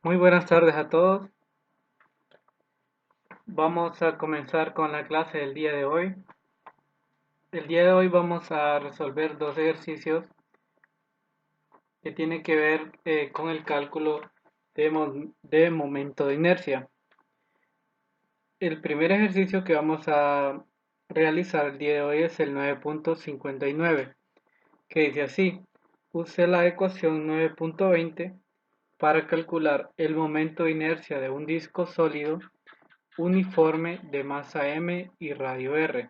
Muy buenas tardes a todos. Vamos a comenzar con la clase del día de hoy. El día de hoy vamos a resolver dos ejercicios que tienen que ver con el cálculo de momento de inercia. El primer ejercicio que vamos a realizar el día de hoy es el 9.59, que dice así: use la ecuación 9.20 para calcular el momento de inercia de un disco sólido uniforme de masa m y radio r,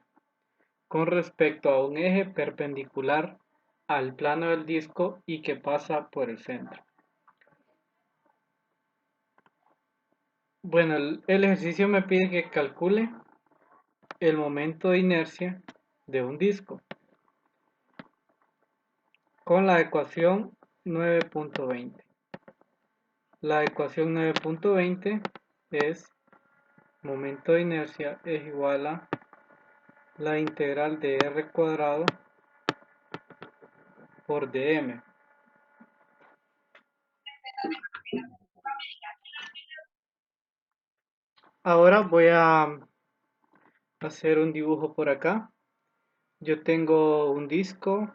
con respecto a un eje perpendicular al plano del disco y que pasa por el centro. Bueno, el ejercicio me pide que calcule el momento de inercia de un disco con la ecuación 9.20. La ecuación 9.20 es momento de inercia es igual a la integral de r cuadrado por dm. Ahora voy a hacer un dibujo por acá. Yo tengo un disco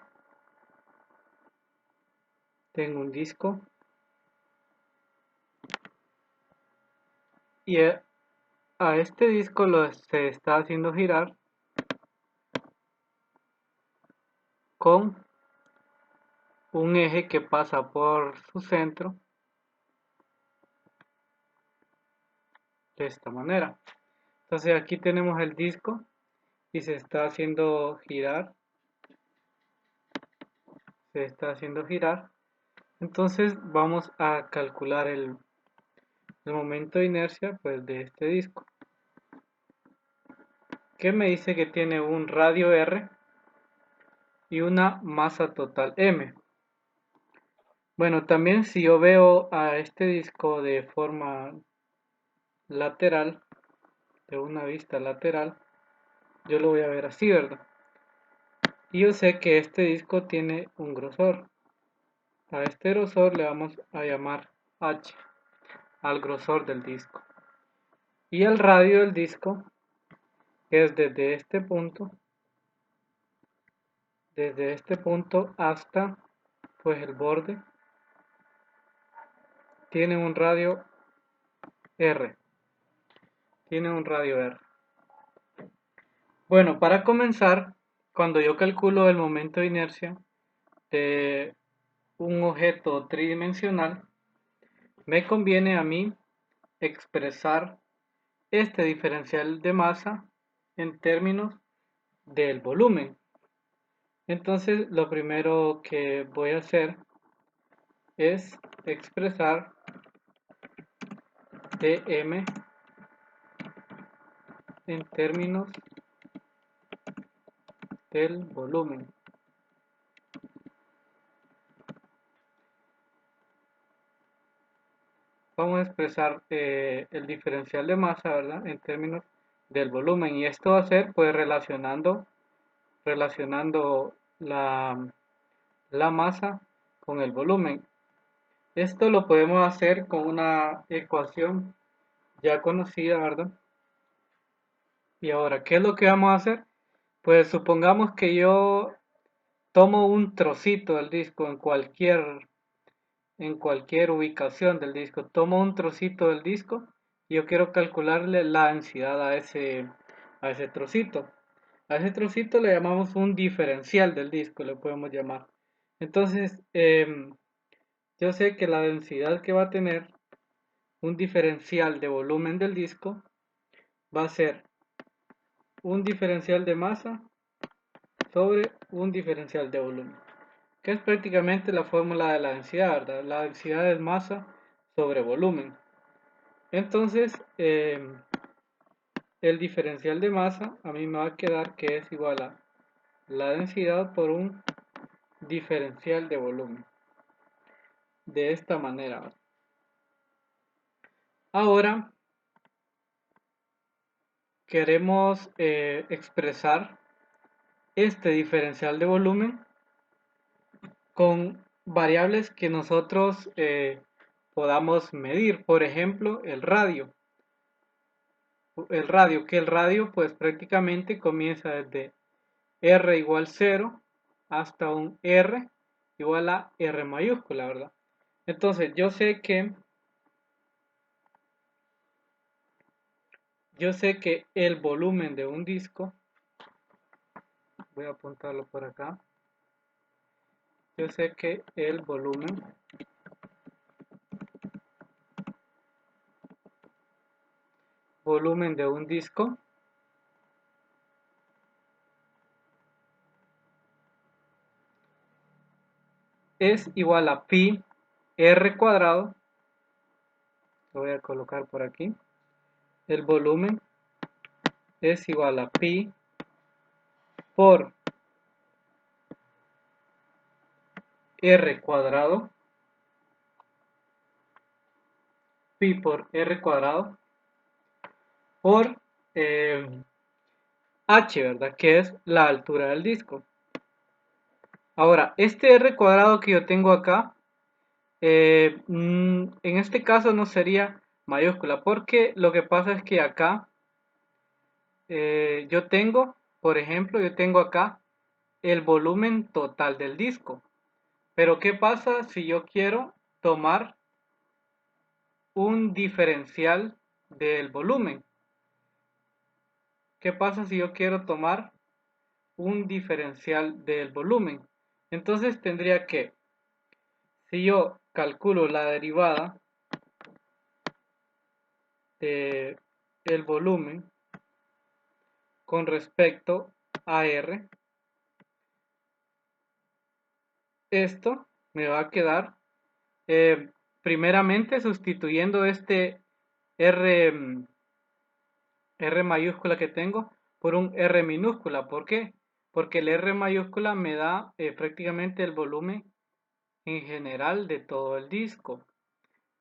y a este disco se está haciendo girar con un eje que pasa por su centro de esta manera. Entonces aquí tenemos el disco y se está haciendo girar. Entonces vamos a calcular el momento de inercia pues de este disco, que me dice que tiene un radio r y una masa total m. Bueno, también si yo veo a este disco de forma lateral, de una vista lateral, yo lo voy a ver así, ¿verdad? Y yo sé que este disco tiene un grosor. A este grosor le vamos a llamar h, al grosor del disco. Y el radio del disco es desde este punto hasta pues el borde, tiene un radio r, tiene un radio r. Bueno, para comenzar, cuando yo calculo el momento de inercia de un objeto tridimensional, me conviene a mí expresar este diferencial de masa en términos del volumen. Entonces, lo primero que voy a hacer es expresar dm en términos del volumen. Vamos a expresar el diferencial de masa, ¿verdad?, en términos del volumen, y esto va a ser pues relacionando la masa con el volumen. Esto lo podemos hacer con una ecuación ya conocida, ¿verdad? Y ahora, ¿qué es lo que vamos a hacer? Pues supongamos que yo tomo un trocito del disco en cualquier ubicación del disco, tomo un trocito del disco y yo quiero calcularle la densidad a ese trocito. A ese trocito le llamamos un diferencial del disco, le podemos llamar. Entonces, yo sé que la densidad que va a tener un diferencial de volumen del disco va a ser un diferencial de masa sobre un diferencial de volumen, que es prácticamente la fórmula de la densidad, ¿verdad? La densidad es masa sobre volumen. Entonces, el diferencial de masa a mí me va a quedar que es igual a la densidad por un diferencial de volumen. De esta manera, ¿verdad? Ahora queremos expresar este diferencial de volumen con variables que nosotros podamos medir, por ejemplo, el radio. El radio pues prácticamente comienza desde R igual 0 hasta un R igual a R mayúscula, ¿verdad? Entonces yo sé que el volumen de un disco, voy a apuntarlo por acá, yo sé que el volumen de un disco es igual a pi r cuadrado, lo voy a colocar por aquí, el volumen es igual a pi por r cuadrado, pi por r cuadrado, por h, ¿verdad? Que es la altura del disco. Ahora, este r cuadrado que yo tengo acá, en este caso no sería mayúscula, porque lo que pasa es que acá yo tengo, por ejemplo, yo tengo acá el volumen total del disco. Pero ¿qué pasa si yo quiero tomar un diferencial del volumen? ¿Qué pasa si yo quiero tomar un diferencial del volumen? Entonces tendría que, si yo calculo la derivada de el volumen con respecto a R, esto me va a quedar primeramente sustituyendo este R, R mayúscula que tengo por un R minúscula. ¿Por qué? Porque el R mayúscula me da prácticamente el volumen en general de todo el disco.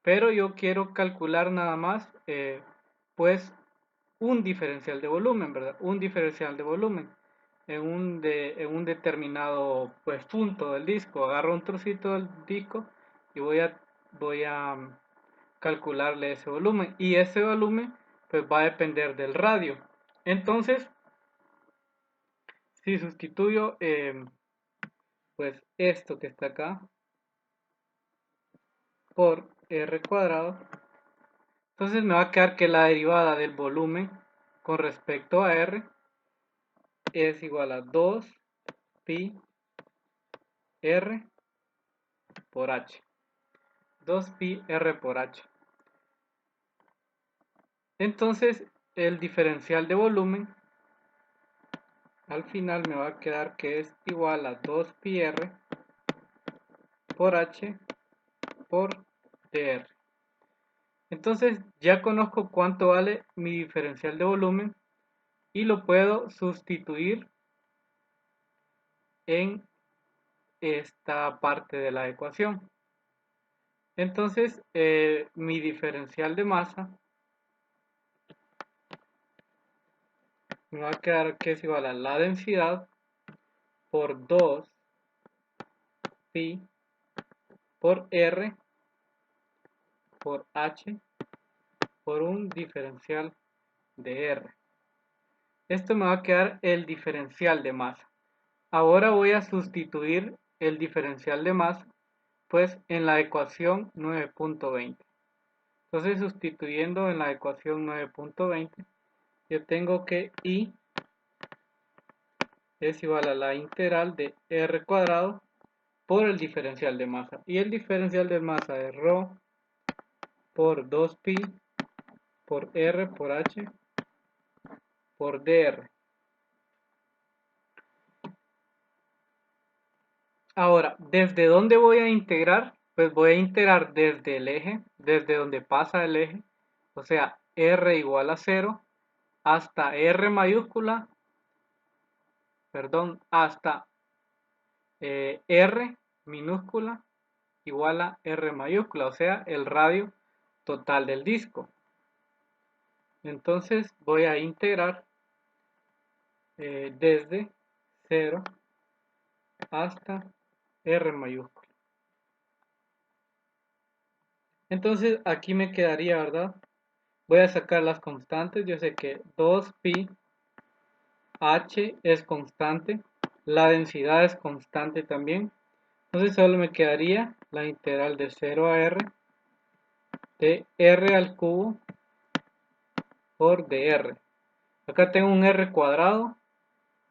Pero yo quiero calcular nada más pues un diferencial de volumen, ¿verdad? Un diferencial de volumen en un determinado pues punto del disco. Agarro un trocito del disco y voy a calcularle ese volumen, y ese volumen pues va a depender del radio. Entonces si sustituyo pues esto que está acá por r cuadrado, entonces me va a quedar que la derivada del volumen con respecto a r es igual a 2 pi r por h. 2 pi r por h. Entonces el diferencial de volumen al final me va a quedar que es igual a 2 pi r por h por dr. Entonces ya conozco cuánto vale mi diferencial de volumen y lo puedo sustituir en esta parte de la ecuación. Entonces mi diferencial de masa me va a quedar que es igual a la densidad por 2 pi por r por h por un diferencial de r. Esto me va a quedar el diferencial de masa. Ahora voy a sustituir el diferencial de masa pues en la ecuación 9.20. Entonces sustituyendo en la ecuación 9.20 yo tengo que I es igual a la integral de r cuadrado por el diferencial de masa, y el diferencial de masa es ρ por 2pi por r por h por dr. Ahora, ¿desde dónde voy a integrar? Pues voy a integrar desde el eje, desde donde pasa el eje, o sea, r igual a 0 hasta r mayúscula, perdón, hasta r minúscula igual a r mayúscula, o sea, el radio total del disco. Entonces voy a integrar desde 0 hasta r mayúscula. Entonces aquí me quedaría, ¿verdad? Voy a sacar las constantes. Yo sé que 2pi h es constante. La densidad es constante también. Entonces solo me quedaría la integral de 0 a r de r al cubo por dr. Acá tengo un r cuadrado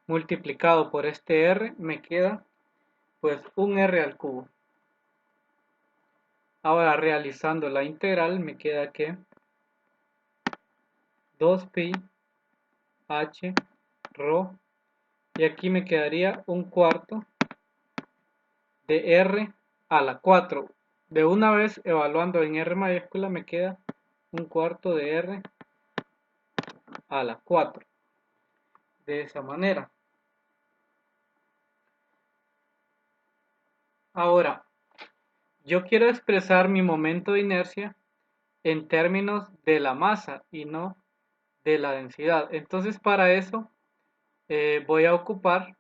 multiplicado por este r, me queda pues un r al cubo. Ahora realizando la integral me queda que 2pi h rho, y aquí me quedaría un cuarto de r a la 4. De una vez evaluando en r mayúscula me queda un cuarto de r a la 4. De esa manera. Ahora, yo quiero expresar mi momento de inercia en términos de la masa y no de la densidad. Entonces para eso voy a ocupar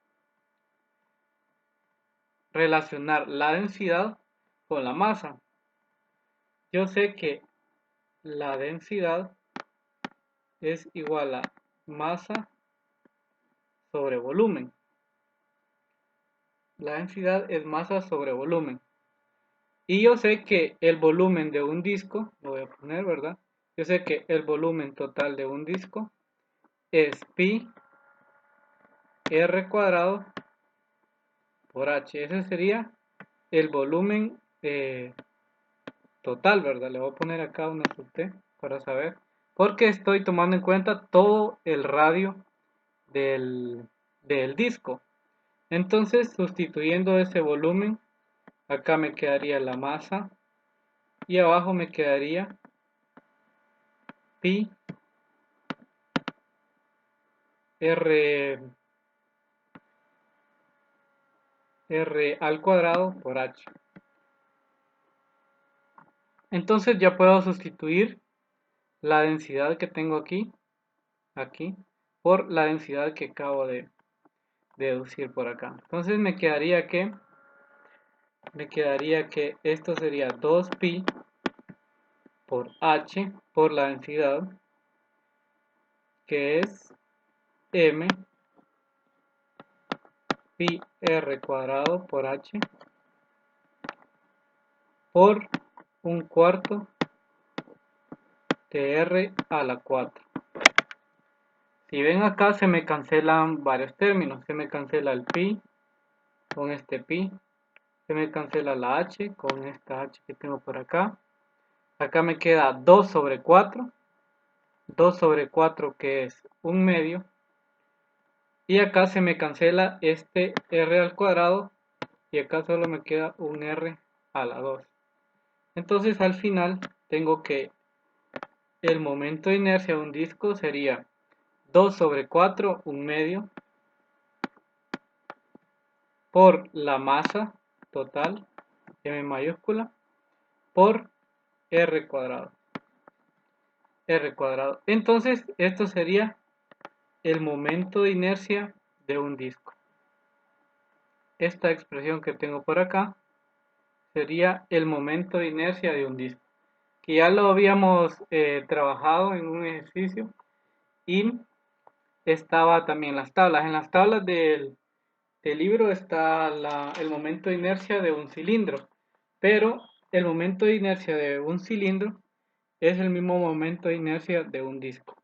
relacionar la densidad con la masa. Yo sé que la densidad es igual a masa sobre volumen. La densidad es masa sobre volumen. Y yo sé que el volumen de un disco, lo voy a poner, ¿verdad? Yo sé que el volumen total de un disco es pi r cuadrado por h. Ese sería el volumen total, ¿verdad? Le voy a poner acá una subt para saber. Porque estoy tomando en cuenta todo el radio del disco. Entonces, sustituyendo ese volumen, acá me quedaría la masa y abajo me quedaría pi r, r al cuadrado por h. Entonces ya puedo sustituir la densidad que tengo aquí por la densidad que acabo de deducir por acá. Entonces me quedaría que esto sería 2pi por h por la densidad, que es m pi r cuadrado por h por un cuarto de r a la 4. Si ven acá se me cancelan varios términos. Se me cancela el pi con este pi. Se me cancela la h con esta h que tengo por acá. Acá me queda 2 sobre 4. 2 sobre 4 que es un medio. Y acá se me cancela este r al cuadrado. Y acá solo me queda un r a la 2. Entonces al final tengo que el momento de inercia de un disco sería 2 sobre 4, un medio, por la masa total, m mayúscula, por r cuadrado. R cuadrado. Entonces, esto sería el momento de inercia de un disco. Esta expresión que tengo por acá sería el momento de inercia de un disco, que ya lo habíamos trabajado en un ejercicio y estaba también las tablas. En las tablas del libro está el momento de inercia de un cilindro, pero el momento de inercia de un cilindro es el mismo momento de inercia de un disco.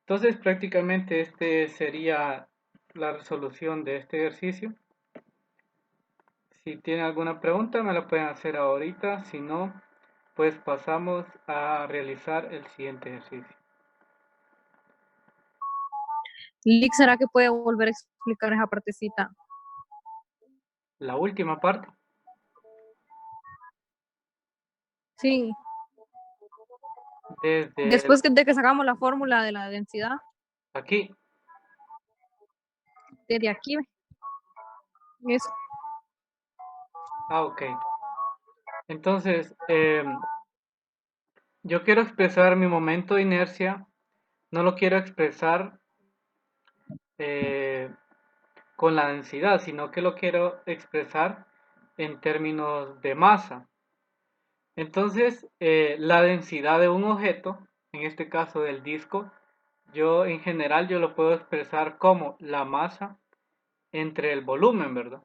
Entonces prácticamente este sería la resolución de este ejercicio. Si tienen alguna pregunta me la pueden hacer ahorita, si no, pues pasamos a realizar el siguiente ejercicio. Lick, ¿será que puede volver a explicar esa partecita? La última parte. Sí, Desde después de que sacamos la fórmula de la densidad, aquí. desde aquí, eso. Ok. Entonces, yo quiero expresar mi momento de inercia. No lo quiero expresar eh, con la densidad, sino que lo quiero expresar en términos de masa. Entonces, la densidad de un objeto, en este caso del disco, yo en general yo lo puedo expresar como la masa entre el volumen, ¿verdad?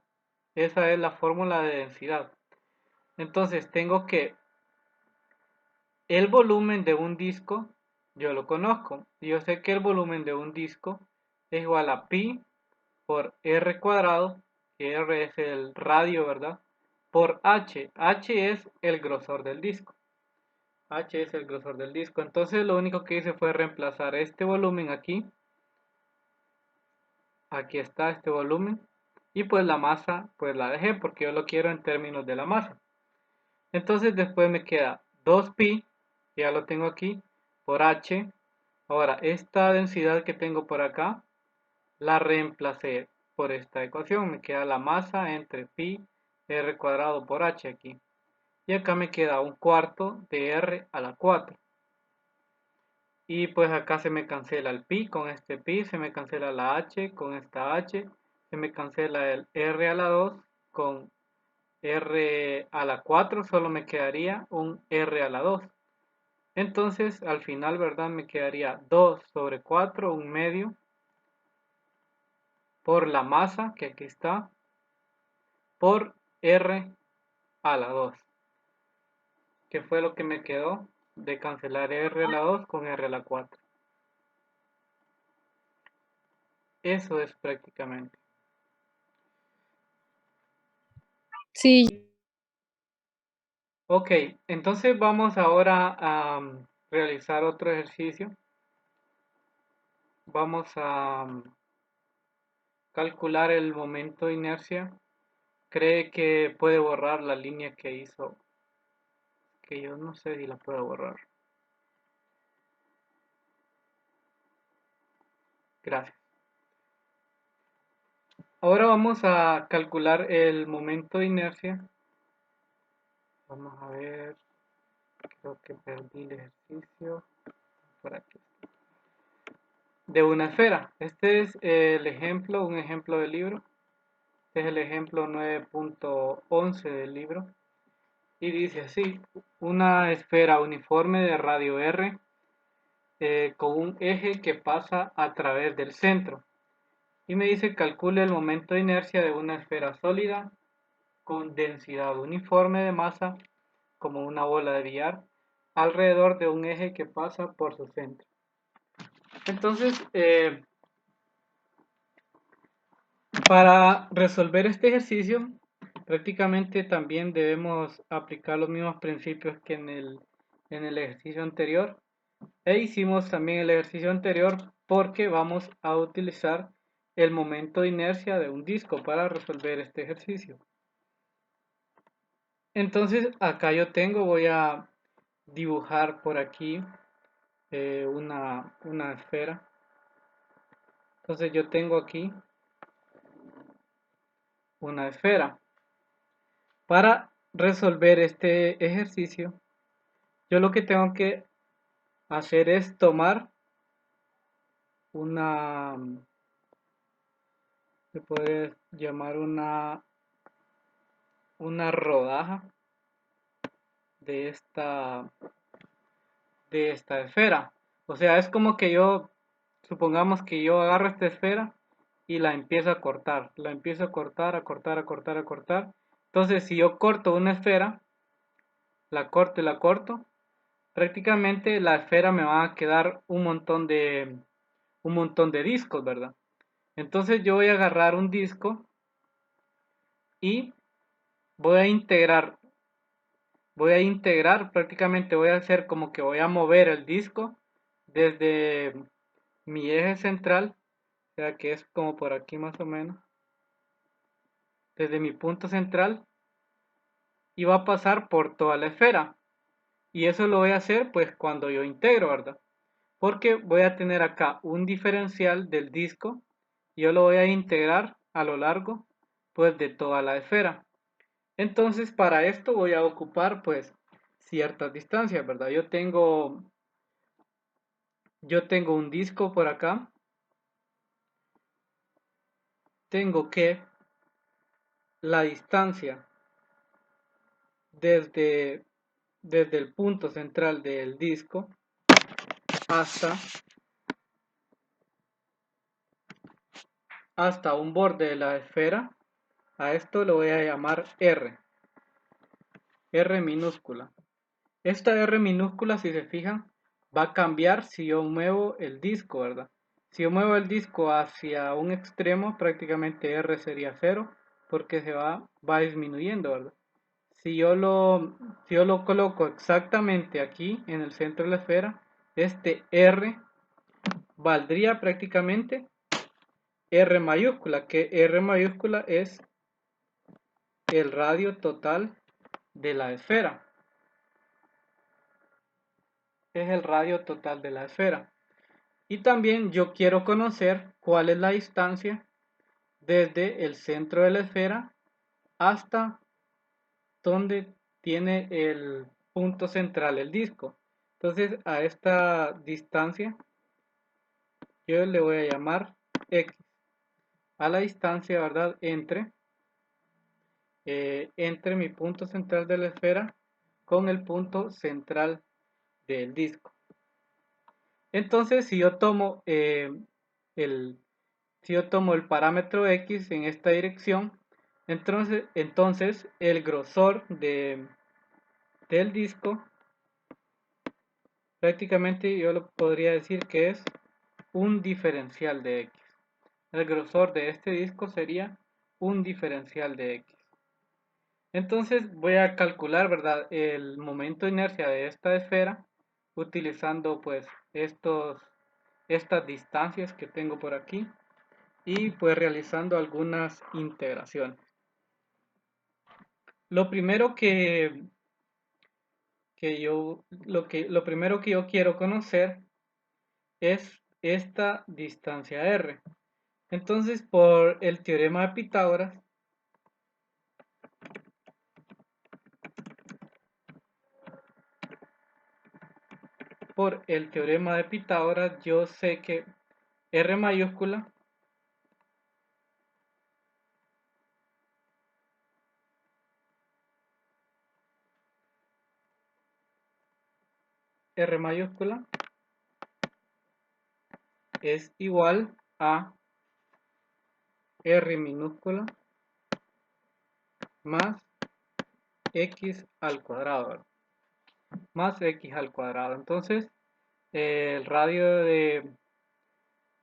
Esa es la fórmula de densidad. Entonces tengo que el volumen de un disco, yo lo conozco. Yo sé que el volumen de un disco es igual a pi por r cuadrado, que r es el radio, ¿verdad? Por h. H es el grosor del disco. H es el grosor del disco. Entonces lo único que hice fue reemplazar este volumen aquí. Aquí está este volumen. Y pues la masa, pues la dejé porque yo lo quiero en términos de la masa. Entonces después me queda 2pi, que ya lo tengo aquí, por h. Ahora, esta densidad que tengo por acá, la reemplacé por esta ecuación. Me queda la masa entre pi r cuadrado por h aquí. Y acá me queda un cuarto de r a la 4. Y pues acá se me cancela el pi con este pi, se me cancela la h con esta h, se me cancela el r a la 2 con r a la 4, solo me quedaría un r a la 2. Entonces al final, ¿verdad? Me quedaría 2 sobre 4, un medio, por la masa, que aquí está, por r a la 2, que fue lo que me quedó de cancelar r a la 2 con r a la 4. Eso es prácticamente. Sí, Ok, entonces vamos ahora a realizar otro ejercicio. Vamos a calcular el momento de inercia. Cree que puede borrar la línea que hizo, que yo no sé si la puedo borrar. Gracias. Ahora vamos a calcular el momento de inercia. Vamos a ver, creo que perdí el ejercicio. Por aquí. De una esfera. Este es el ejemplo, un ejemplo del libro. Este es el ejemplo 9.11 del libro. Y dice así: una esfera uniforme de radio R con un eje que pasa a través del centro. Y me dice: calcule el momento de inercia de una esfera sólida con densidad uniforme de masa como una bola de billar alrededor de un eje que pasa por su centro. Entonces, para resolver este ejercicio, prácticamente también debemos aplicar los mismos principios que en el ejercicio anterior. E hicimos también el ejercicio anterior porque vamos a utilizar el momento de inercia de un disco para resolver este ejercicio. Entonces acá yo voy a dibujar por aquí una esfera. Entonces yo tengo aquí una esfera. Para resolver este ejercicio, yo lo que tengo que hacer es tomar una, se puede llamar una rodaja de esta esfera. O sea, es como que supongamos que yo agarro esta esfera y la empiezo a cortar. La empiezo a cortar, a cortar, a cortar, a cortar. Entonces, si yo corto una esfera, la corto y la corto, prácticamente la esfera me va a quedar un montón de discos, ¿verdad? Entonces yo voy a agarrar un disco y voy a integrar, prácticamente voy a hacer como que voy a mover el disco desde mi eje central, o sea que es como por aquí más o menos, desde mi punto central, y va a pasar por toda la esfera. Y eso lo voy a hacer pues cuando yo integro, ¿verdad? Porque voy a tener acá un diferencial del disco, y yo lo voy a integrar a lo largo pues de toda la esfera. Entonces para esto voy a ocupar pues ciertas distancias, ¿verdad? Yo tengo un disco por acá, tengo que la distancia desde desde el punto central del disco hasta un borde de la esfera. A esto lo voy a llamar R minúscula. Esta R minúscula, si se fijan, va a cambiar si yo muevo el disco, ¿verdad? Si yo muevo el disco hacia un extremo, prácticamente R sería 0, porque va disminuyendo, ¿verdad? Si yo lo coloco exactamente aquí, en el centro de la esfera, este R valdría prácticamente R mayúscula, que R mayúscula es el radio total de la esfera. Es el radio total de la esfera. Y también yo quiero conocer cuál es la distancia desde el centro de la esfera hasta donde tiene el punto central el disco. Entonces a esta distancia yo le voy a llamar X. A la distancia, ¿verdad? Entre mi punto central de la esfera con el punto central del disco. Entonces, el, si yo tomo el parámetro X en esta dirección, entonces el grosor del disco, prácticamente yo lo podría decir que es un diferencial de X. El grosor de este disco sería un diferencial de X. Entonces voy a calcular, ¿verdad?, el momento de inercia de esta esfera utilizando pues estas distancias que tengo por aquí y pues realizando algunas integraciones. Lo primero lo primero que yo quiero conocer es esta distancia R. Entonces, por el teorema de Pitágoras, yo sé que R mayúscula es igual a R minúscula más X al cuadrado, más X al cuadrado. Entonces, el radio de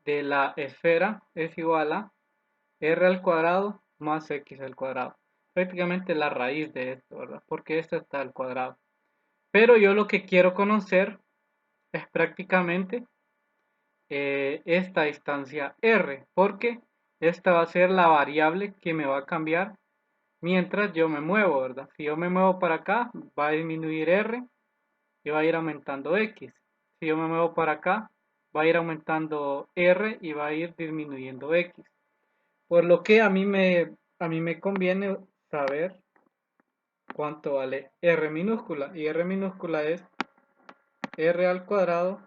la esfera es igual a R al cuadrado más X al cuadrado. Prácticamente la raíz de esto, ¿verdad? Porque esto está al cuadrado. Pero yo lo que quiero conocer es prácticamente esta distancia R, porque esta va a ser la variable que me va a cambiar mientras yo me muevo, ¿verdad? Si yo me muevo para acá, va a disminuir R y va a ir aumentando X. Si yo me muevo para acá, va a ir aumentando R y va a ir disminuyendo X. Por lo que a mí me conviene saber cuánto vale R minúscula. Y R minúscula es R al cuadrado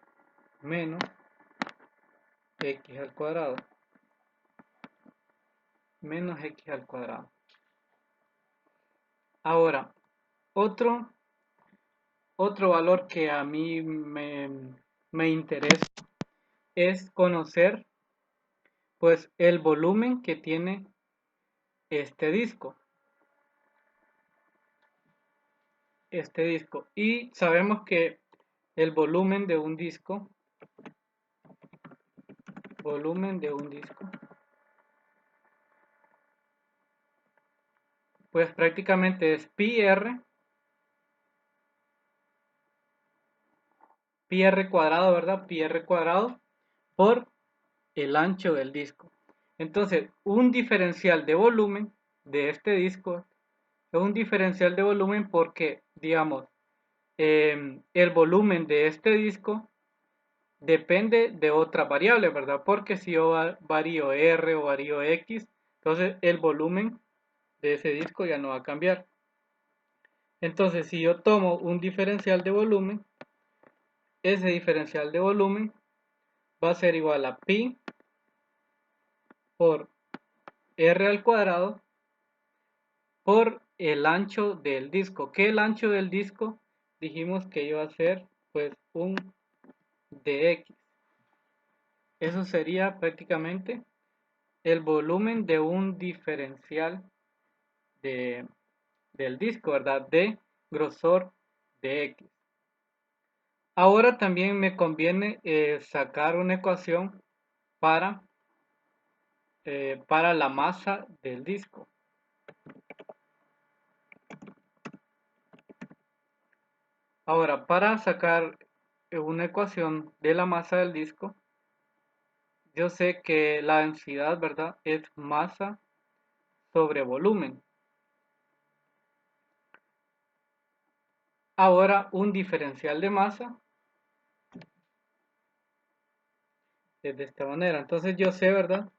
menos X al cuadrado. Menos X al cuadrado. Ahora, otro valor que a mí me interesa es conocer pues el volumen que tiene este disco. Y sabemos que el volumen de un disco pues prácticamente es pi r cuadrado, ¿verdad? Pi r cuadrado por el ancho del disco. Entonces, un diferencial de volumen de este disco es un diferencial de volumen porque, digamos, el volumen de este disco depende de otra variable, ¿verdad? Porque si yo varío R o varío X, entonces el volumen de ese disco ya no va a cambiar. Entonces, si yo tomo un diferencial de volumen, ese diferencial de volumen va a ser igual a pi por R al cuadrado por el ancho del disco. ¿Qué es el ancho del disco? dijimos que iba a ser pues un dx. Eso sería prácticamente el volumen de un diferencial del disco, ¿verdad? De grosor de X. Ahora también me conviene sacar una ecuación para, para la masa del disco. Ahora, para sacar una ecuación de la masa del disco, yo sé que la densidad, ¿verdad? Es masa sobre volumen. Ahora, un diferencial de masa es de esta manera. Entonces yo sé, ¿verdad?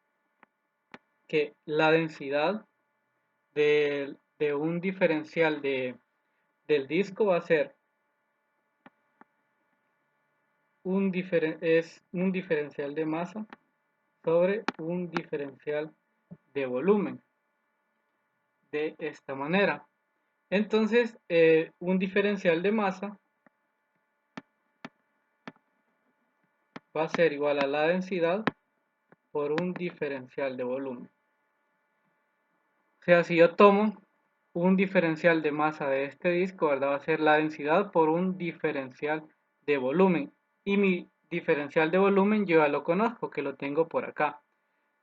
Que la densidad de un diferencial del disco va a ser un diferencial de masa sobre un diferencial de volumen de esta manera. Entonces, un diferencial de masa va a ser igual a la densidad por un diferencial de volumen. O sea, si yo tomo un diferencial de masa de este disco, ¿verdad? Va a ser la densidad por un diferencial de volumen. Y mi diferencial de volumen yo ya lo conozco, que lo tengo por acá.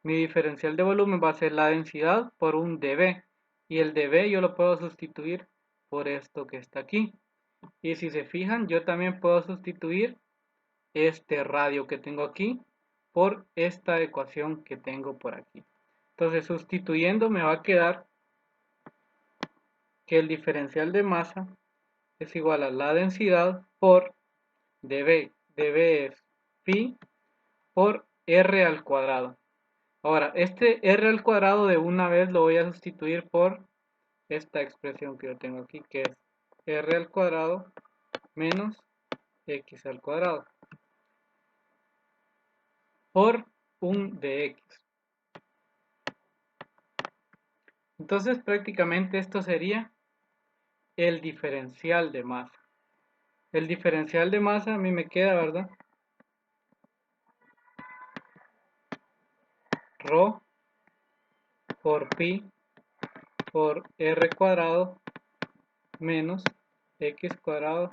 Mi diferencial de volumen va a ser la densidad por un dB. Y el dB yo lo puedo sustituir por esto que está aquí. Y si se fijan, yo también puedo sustituir este radio que tengo aquí por esta ecuación que tengo por aquí. Entonces, sustituyendo me va a quedar que el diferencial de masa es igual a la densidad por dB. dB es pi por r al cuadrado. Ahora, este r al cuadrado de una vez lo voy a sustituir por esta expresión que yo tengo aquí, que es r al cuadrado menos x al cuadrado por un dx. Entonces, prácticamente esto sería el diferencial de masa. El diferencial de masa a mí me queda, ¿verdad? Rho por pi por r cuadrado menos x cuadrado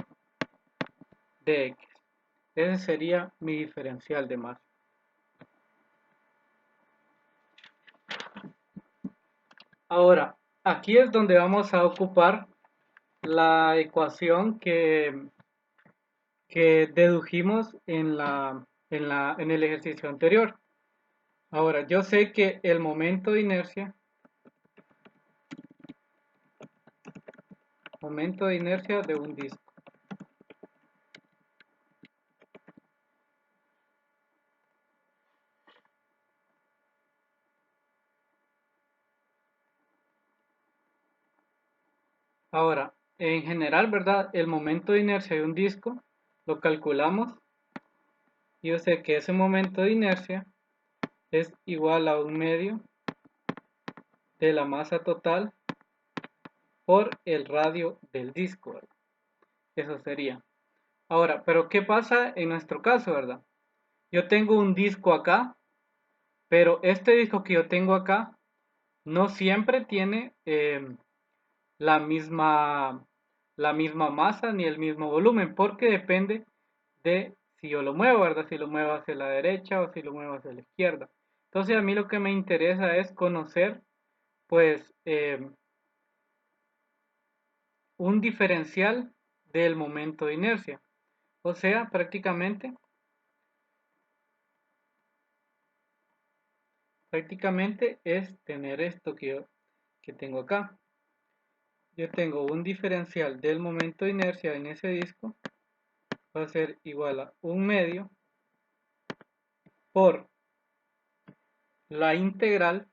dx. Ese sería mi diferencial de masa. Ahora, aquí es donde vamos a ocupar la ecuación que dedujimos en el ejercicio anterior. Ahora, yo sé que el momento de inercia de un disco. Ahora, en general, ¿verdad? El momento de inercia de un disco lo calculamos. Yo sé que ese momento de inercia es igual a un medio de la masa total por el radio del disco, ¿verdad? Eso sería. Ahora, pero ¿qué pasa en nuestro caso, verdad? Yo tengo un disco acá, pero este disco que yo tengo acá no siempre tiene la misma, la misma masa ni el mismo volumen, porque depende de si yo lo muevo, ¿verdad? Si lo muevo hacia la derecha o si lo muevo hacia la izquierda. Entonces a mí lo que me interesa es conocer, pues, un diferencial del momento de inercia. O sea, prácticamente es tener esto que tengo acá. Yo tengo un diferencial del momento de inercia en ese disco, va a ser igual a un medio por la integral,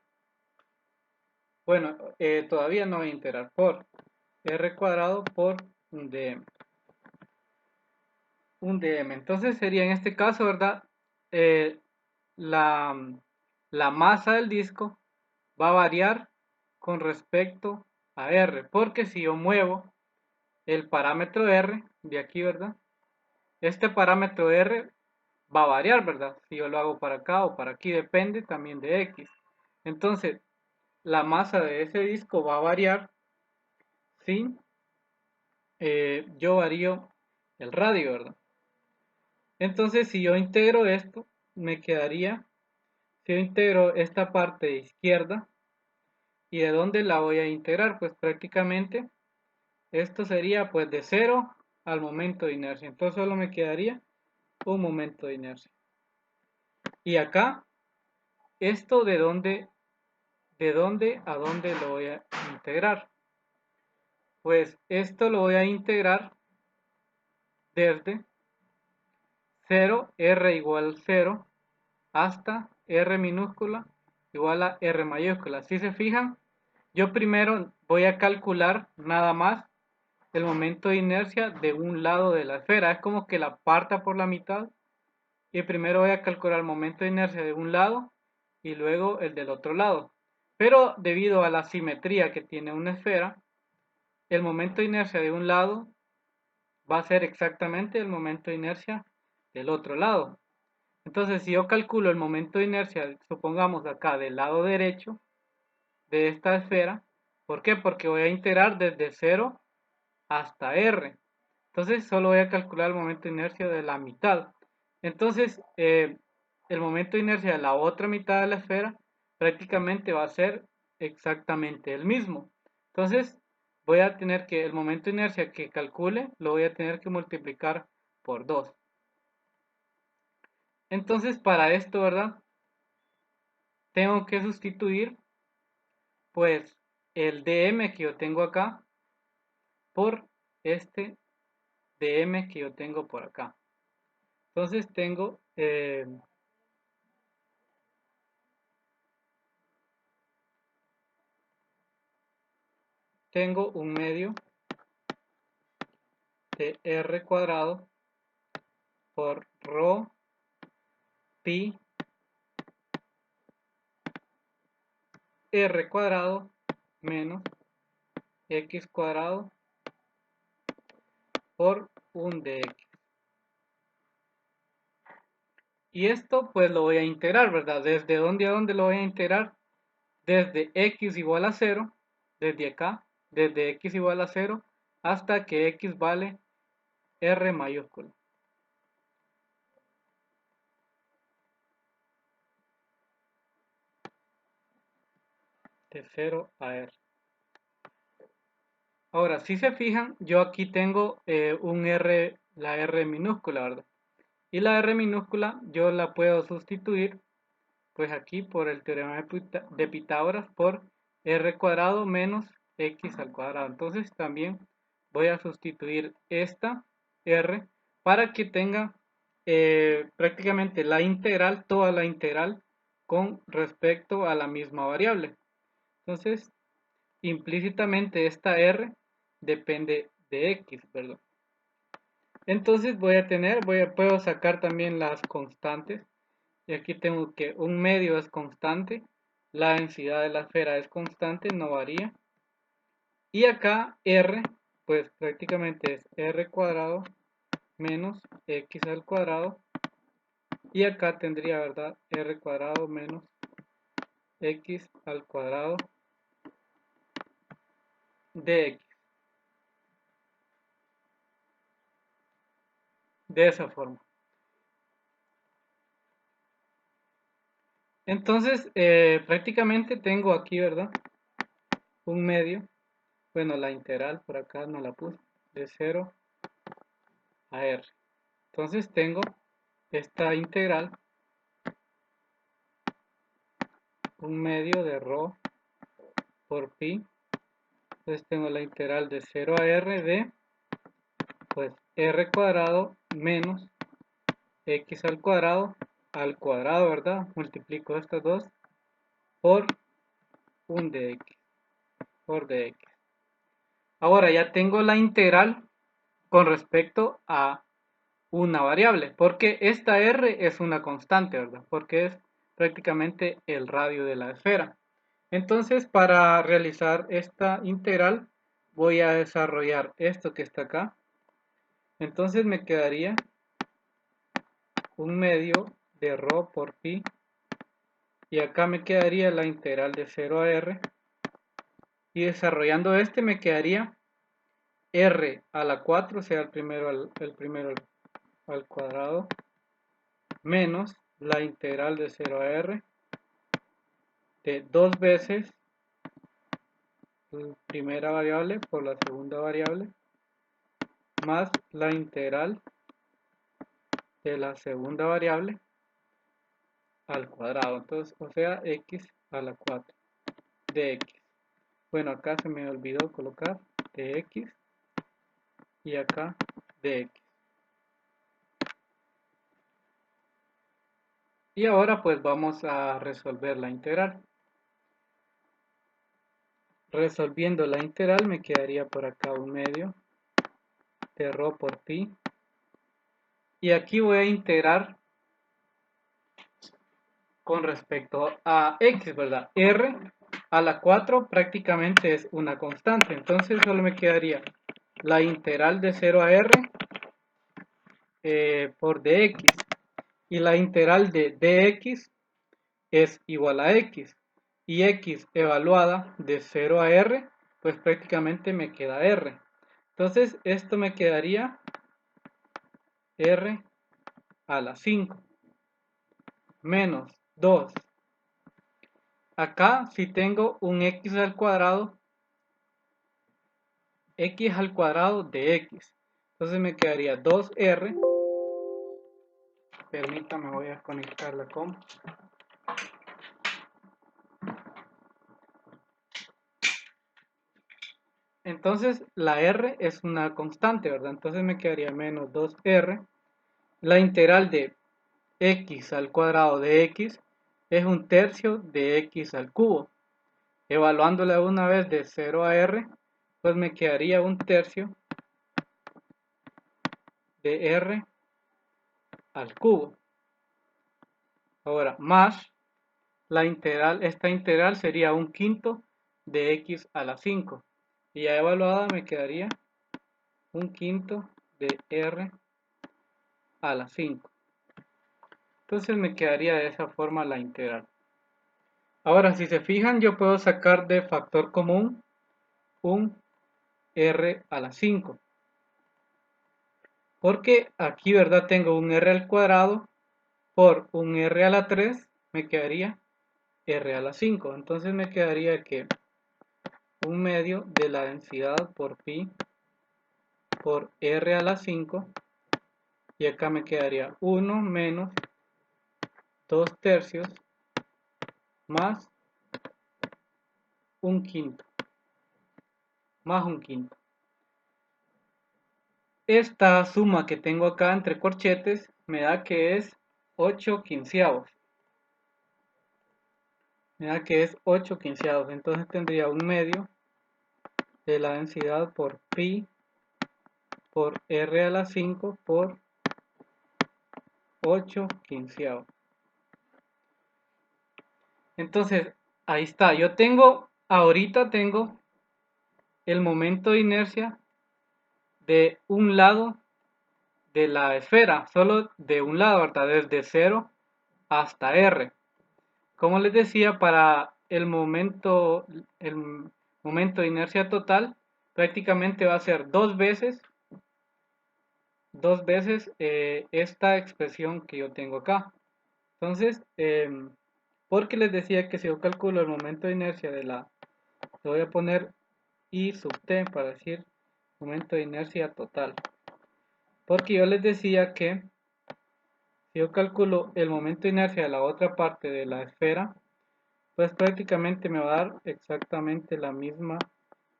bueno, todavía no voy a integrar, por r cuadrado por un dm. Entonces sería en este caso, ¿verdad? Eh, la, la masa del disco va a variar con respecto a r, porque si yo muevo el parámetro r, de aquí, ¿verdad? Este parámetro R va a variar, ¿verdad? Si yo lo hago para acá o para aquí, depende también de X. Entonces, la masa de ese disco va a variar si yo varío el radio, ¿verdad? Entonces, si yo integro esto, me quedaría, si yo integro esta parte izquierda, ¿y de dónde la voy a integrar? Pues prácticamente esto sería pues de 0 al momento de inercia. Entonces solo me quedaría un momento de inercia. Y acá, esto de dónde a dónde lo voy a integrar. Pues esto lo voy a integrar desde 0, R igual 0, hasta R minúscula igual a R mayúscula. Si se fijan, yo primero voy a calcular nada más el momento de inercia de un lado de la esfera. Es como que la parta por la mitad y primero voy a calcular el momento de inercia de un lado y luego el del otro lado. Pero debido a la simetría que tiene una esfera, el momento de inercia de un lado va a ser exactamente el momento de inercia del otro lado. Entonces, si yo calculo el momento de inercia, supongamos acá del lado derecho de esta esfera, ¿por qué? Porque voy a integrar desde 0 hasta R. Entonces, solo voy a calcular el momento de inercia de la mitad. Entonces, el momento de inercia de la otra mitad de la esfera prácticamente va a ser exactamente el mismo. Entonces, voy a tener que el momento de inercia que calcule lo voy a tener que multiplicar por 2. Entonces, para esto, ¿verdad? Tengo que sustituir pues el dm que yo tengo acá por este dm que yo tengo por acá. Entonces tengo un medio de r cuadrado por rho pi r cuadrado menos x cuadrado por un dx. Y esto pues lo voy a integrar, ¿verdad? ¿Desde dónde a dónde lo voy a integrar? Desde x igual a 0, desde acá, desde x igual a 0 hasta que x vale r mayúscula. De 0 a r. Ahora, si se fijan, yo aquí tengo un r, la r minúscula, ¿verdad? Y la r minúscula yo la puedo sustituir, pues aquí por el teorema de Pitágoras, por r cuadrado menos x al cuadrado. Entonces también voy a sustituir esta r para que tenga prácticamente la integral, toda la integral con respecto a la misma variable. Entonces, implícitamente esta r depende de x, ¿verdad? Entonces puedo sacar también las constantes. Y aquí tengo que un medio es constante, la densidad de la esfera es constante, no varía. Y acá r, pues prácticamente es r cuadrado menos x al cuadrado. Y acá tendría, ¿verdad? R cuadrado menos x al cuadrado de x. De esa forma. Entonces, prácticamente tengo aquí, ¿verdad? Un medio. Bueno, la integral por acá no la puse. De 0 a r. Entonces tengo esta integral, un medio de rho por pi. Entonces tengo la integral de 0 a r de, pues, r cuadrado menos x al cuadrado, ¿verdad? Multiplico estas dos por un dx, por dx. Ahora ya tengo la integral con respecto a una variable, porque esta r es una constante, ¿verdad? Porque es prácticamente el radio de la esfera. Entonces, para realizar esta integral, voy a desarrollar esto que está acá, Entonces me quedaría un medio de ρ por pi. Y acá me quedaría la integral de 0 a r. Y desarrollando este me quedaría r a la 4, o sea, el primero al cuadrado, menos la integral de 0 a r de 2 veces la primera variable por la segunda variable, más la integral de la segunda variable al cuadrado. Entonces, o sea, x a la 4 de x. Bueno, acá se me olvidó colocar de x y acá de x. Y ahora pues vamos a resolver la integral. Resolviendo la integral me quedaría por acá un medio de ρ por pi. Y aquí voy a integrar con respecto a x, ¿verdad? R a la 4 prácticamente es una constante. Entonces solo me quedaría la integral de 0 a r por dx. Y la integral de dx es igual a x. Y x evaluada de 0 a r, pues prácticamente me queda r. Entonces esto me quedaría r a la 5 menos 2. Acá si tengo un x al cuadrado de x. Entonces me quedaría 2r. Permítame, voy a conectar la comp. Entonces la r es una constante, ¿verdad? Entonces me quedaría menos 2r. La integral de x al cuadrado de x es un tercio de x al cubo. Evaluándola una vez de 0 a r, pues me quedaría un tercio de r al cubo. Ahora, más la integral, esta integral sería un quinto de x a la 5. Y ya evaluada me quedaría un quinto de r a la 5. Entonces me quedaría de esa forma la integral. Ahora, si se fijan, yo puedo sacar de factor común un r a la 5. Porque aquí, ¿verdad? Tengo un r al cuadrado por un r a la 3, me quedaría r a la 5. Entonces me quedaría que un medio de la densidad por pi por r a la 5. Y acá me quedaría 1 menos 2 tercios más un quinto. Más un quinto. Esta suma que tengo acá entre corchetes me da que es 8 quinceavos. Me da que es 8 quinceavos. Entonces tendría un medio de la densidad por pi por r a la 5 por 8 quinceavos. Entonces, ahí está. Ahorita tengo el momento de inercia de un lado de la esfera, solo de un lado, ¿verdad? Desde 0 hasta r. Como les decía, para el momento de inercia total, prácticamente va a ser dos veces esta expresión que yo tengo acá. Entonces, porque les decía que si yo calculo el momento de inercia le voy a poner I sub t para decir momento de inercia total. Porque yo les decía que si yo calculo el momento de inercia de la otra parte de la esfera, pues prácticamente me va a dar exactamente la misma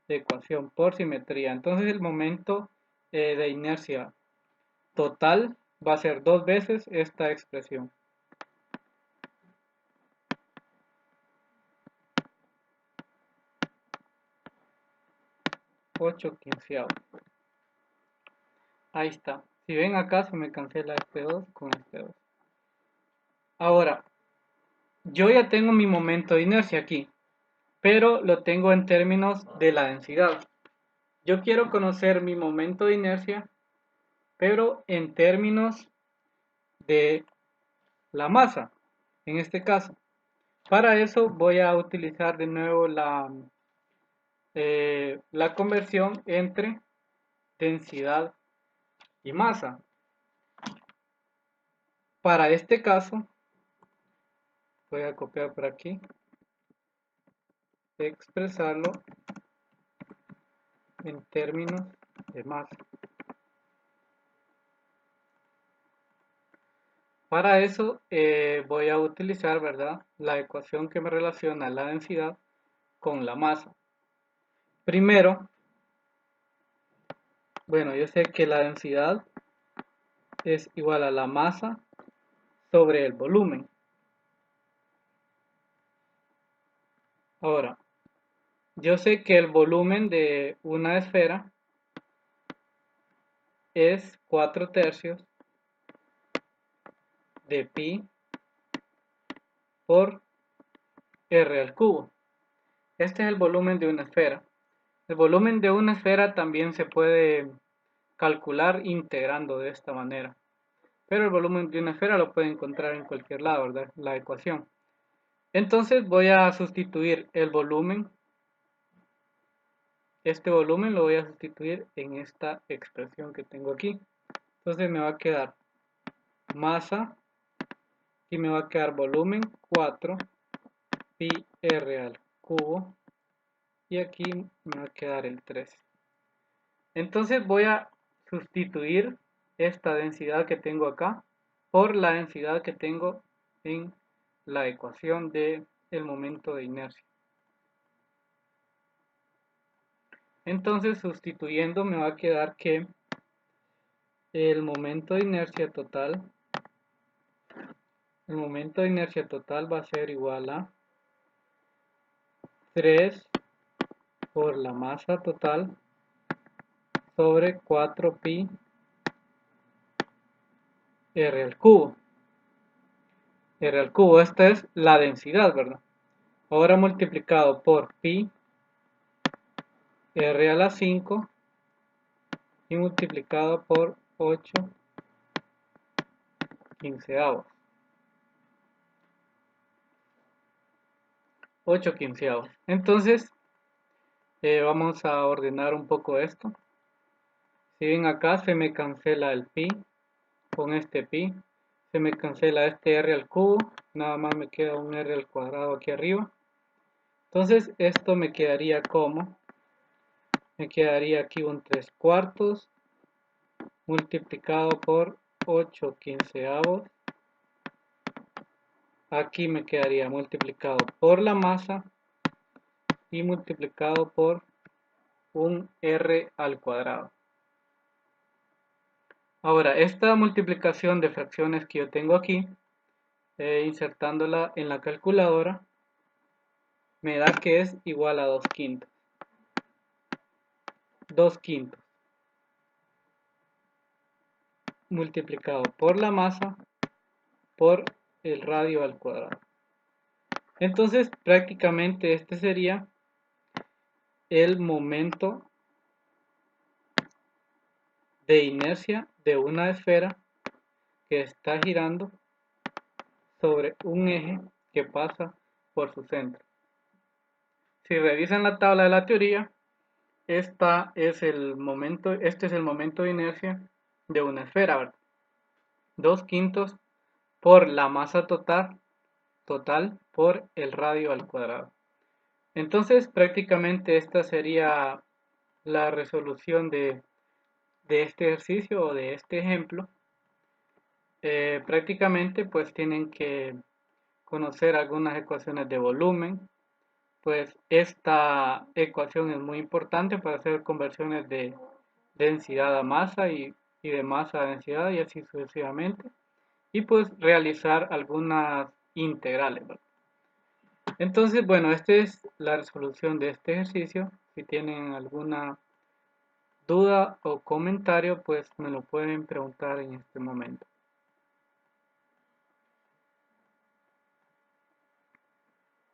ecuación por simetría. Entonces el momento de inercia total va a ser dos veces esta expresión. 8 quinceavos. Ahí está. Si ven acá se me cancela este 2 con este 2. Ahora, yo ya tengo mi momento de inercia aquí, pero lo tengo en términos de la densidad. Yo quiero conocer mi momento de inercia pero en términos de la masa, en este caso. Para eso voy a utilizar de nuevo la conversión entre densidad y masa. Para este caso, voy a copiar por aquí, expresarlo en términos de masa. Para eso voy a utilizar, ¿verdad?, la ecuación que me relaciona la densidad con la masa. Primero, bueno, yo sé que la densidad es igual a la masa sobre el volumen. Ahora, yo sé que el volumen de una esfera es 4/3 de pi por r al cubo. Este es el volumen de una esfera. El volumen de una esfera también se puede calcular integrando de esta manera. Pero el volumen de una esfera lo puede encontrar en cualquier lado, ¿verdad? La ecuación. Entonces voy a sustituir el volumen. Este volumen lo voy a sustituir en esta expresión que tengo aquí. Entonces me va a quedar masa y me va a quedar volumen 4 pi r al cubo y aquí me va a quedar el 3. Entonces voy a sustituir esta densidad que tengo acá por la densidad que tengo en la ecuación del momento de inercia. Entonces sustituyendo me va a quedar que el momento de inercia total va a ser igual a 3 por la masa total sobre 4 pi r al cubo. R al cubo, esta es la densidad, ¿verdad? Ahora multiplicado por pi r a la 5 y multiplicado por 8 quinceavos. 8 quinceavos. Entonces, vamos a ordenar un poco esto. Si ven acá, se me cancela el pi con este pi. Se me cancela este r al cubo. Nada más me queda un r al cuadrado aquí arriba. Entonces, esto me quedaría como, me quedaría aquí un 3/4 multiplicado por 8 quinceavos. Aquí me quedaría multiplicado por la masa y multiplicado por un r al cuadrado. Ahora, esta multiplicación de fracciones que yo tengo aquí, insertándola en la calculadora, me da que es igual a 2/5. 2/5 multiplicado por la masa por el radio al cuadrado. Entonces, prácticamente este sería el momento de inercia de una esfera que está girando sobre un eje que pasa por su centro. Si revisan la tabla de la teoría, este es el momento de inercia de una esfera, ¿verdad? 2/5 por la masa total por el radio al cuadrado. Entonces, prácticamente esta sería la resolución de este ejercicio o de este ejemplo. Prácticamente pues tienen que conocer algunas ecuaciones de volumen, pues esta ecuación es muy importante para hacer conversiones de densidad a masa y de masa a densidad y así sucesivamente, y pues realizar algunas integrales, ¿verdad? Entonces, bueno, esta es la resolución de este ejercicio. Si tienen alguna duda o comentario, pues me lo pueden preguntar en este momento.